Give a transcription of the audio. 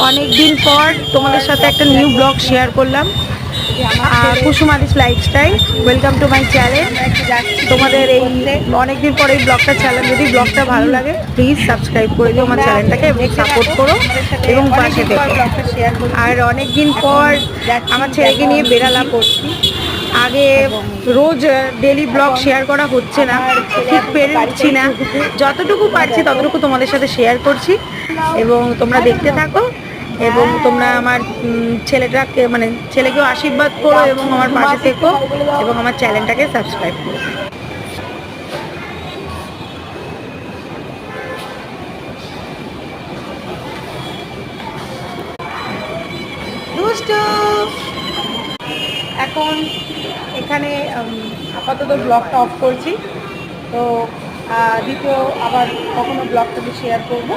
অনেক দিন পর তোমাদের সাথে একটা নিউ ব্লগ শেয়ার করলাম। Kusumari's lifestyle, welcome to my channel. তোমাদের এই অনেক দিন পর এই ব্লগটা চালাম। যদি ব্লগটা ভালো লাগে প্লিজ সাবস্ক্রাইব করে দিও আমার চ্যানেলটাকে এবং সাপোর্ট করো এবং পাশে থেকো। আর অনেক দিন পর আমার ছেলেকে নিয়ে বেরালাম। আগে রোজ ডেলি ব্লগ শেয়ার করা হচ্ছে না, ঠিক পেরে উঠছি না। যতটুকু পারছি ততটুকু তোমাদের সাথে শেয়ার করছি এবং তোমরা দেখতে থাকো এবং তোমরা আমার ছেলেটাকে মানে ছেলেকেও আশীর্বাদ করো এবং আমার পাশে থেকো এবং আমার চ্যানেলটাকে সাবস্ক্রাইব করো। দুষ্টু এখন এখানে আপাতত ব্লগটা অফ করছি, তো দ্বিতীয় আবার কখনো ব্লগটাকে শেয়ার করব।